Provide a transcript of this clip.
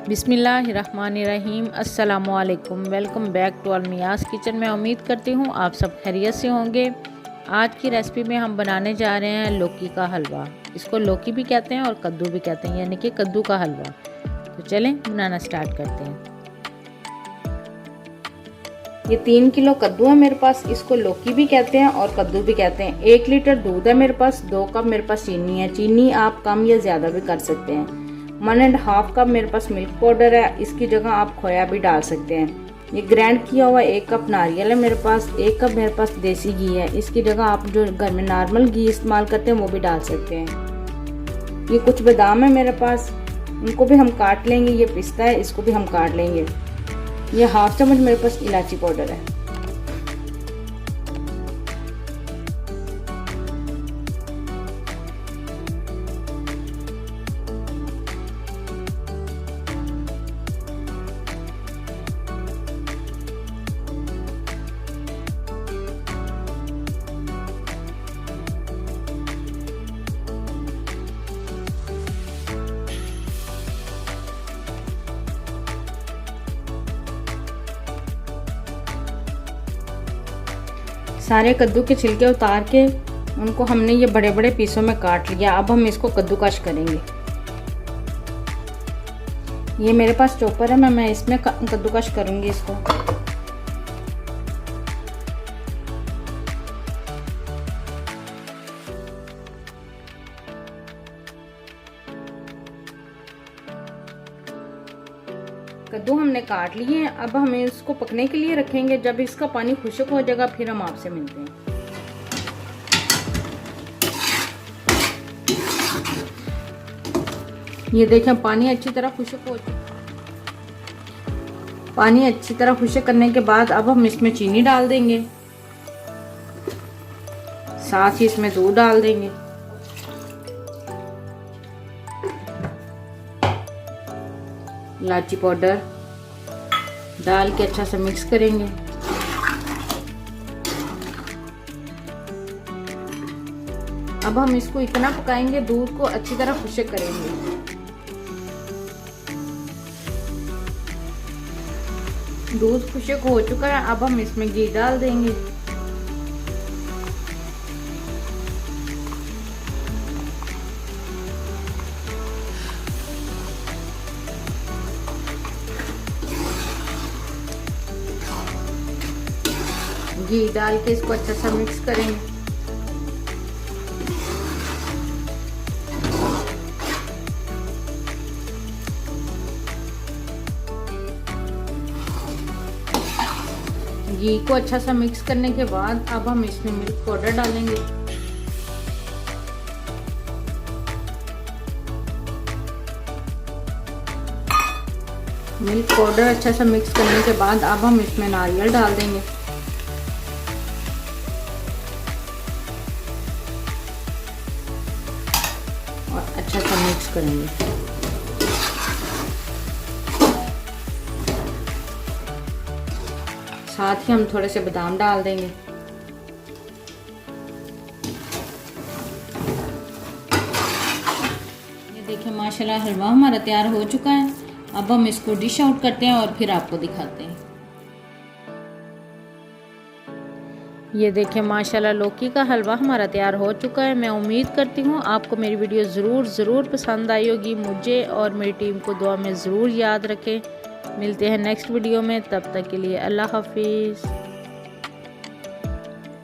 बिस्मिल्लाहिर्रहमानिर्रहीम। अस्सलामुअलैकुम। Welcome back to अलमियास kitchen में। उम्मीद करती हूँ आप सब खैरियत से होंगे। आज की रेसिपी में हम बनाने जा रहे हैं लौकी का हलवा। इसको लौकी भी कहते हैं और कद्दू भी कहते हैं, यानी कि कद्दू का हलवा। तो चलें बनाना स्टार्ट करते हैं। ये 3 किलो कद्दू है मेरे पास। इसको लौकी भी कहते हैं और कद्दू भी कहते हैं। 1 लीटर दूध है मेरे पास। 2 कप मेरे पास चीनी है। चीनी आप कम या ज़्यादा भी कर सकते हैं। 1.5 कप मेरे पास मिल्क पाउडर है। इसकी जगह आप खोया भी डाल सकते हैं। ये ग्राइंड किया हुआ 1 कप नारियल है मेरे पास। 1 कप मेरे पास देसी घी है। इसकी जगह आप जो घर में नॉर्मल घी इस्तेमाल करते हैं वो भी डाल सकते हैं। ये कुछ बादाम है मेरे पास, उनको भी हम काट लेंगे। ये पिस्ता है, इसको भी हम काट लेंगे। ये 1/2 चम्मच मेरे पास इलायची पाउडर है। सारे कद्दू के छिलके उतार के उनको हमने ये बड़े बड़े पीसों में काट लिया। अब हम इसको कद्दूकश करेंगे। ये मेरे पास चॉपर है, मैं इसमें कद्दूकश करूंगी इसको। कद्दू हमने काट लिए हैं। अब हम इसको पकने के लिए रखेंगे। जब इसका पानी खुश्क हो जाएगा फिर हम आपसे मिलते हैं। ये देखें पानी अच्छी तरह खुश्क हो चुका। पानी अच्छी तरह खुश्क करने के बाद अब हम इसमें चीनी डाल देंगे, साथ ही इसमें दूध डाल देंगे। इलायची पाउडर डाल के अच्छा से मिक्स करेंगे। अब हम इसको इतना पकाएंगे, दूध को अच्छी तरह खुश्क करेंगे। दूध खुश्क हो चुका है। अब हम इसमें घी डाल देंगे। घी डाल के इसको अच्छा सा मिक्स करेंगे। घी को अच्छा सा मिक्स करने के बाद अब हम इसमें मिल्क पाउडर डालेंगे। मिल्क पाउडर अच्छा सा मिक्स करने के बाद अब हम इसमें नारियल डाल देंगे। और अच्छा सा मिक्स करेंगे। साथ ही हम थोड़े से बादाम डाल देंगे। ये देखिए माशाल्लाह हलवा हमारा तैयार हो चुका है। अब हम इसको डिश आउट करते हैं और फिर आपको दिखाते हैं। ये देखिए माशाल्लाह लौकी का हलवा हमारा तैयार हो चुका है। मैं उम्मीद करती हूँ आपको मेरी वीडियो ज़रूर पसंद आई होगी। मुझे और मेरी टीम को दुआ में ज़रूर याद रखें। मिलते हैं नेक्स्ट वीडियो में, तब तक के लिए अल्लाह हाफिज़।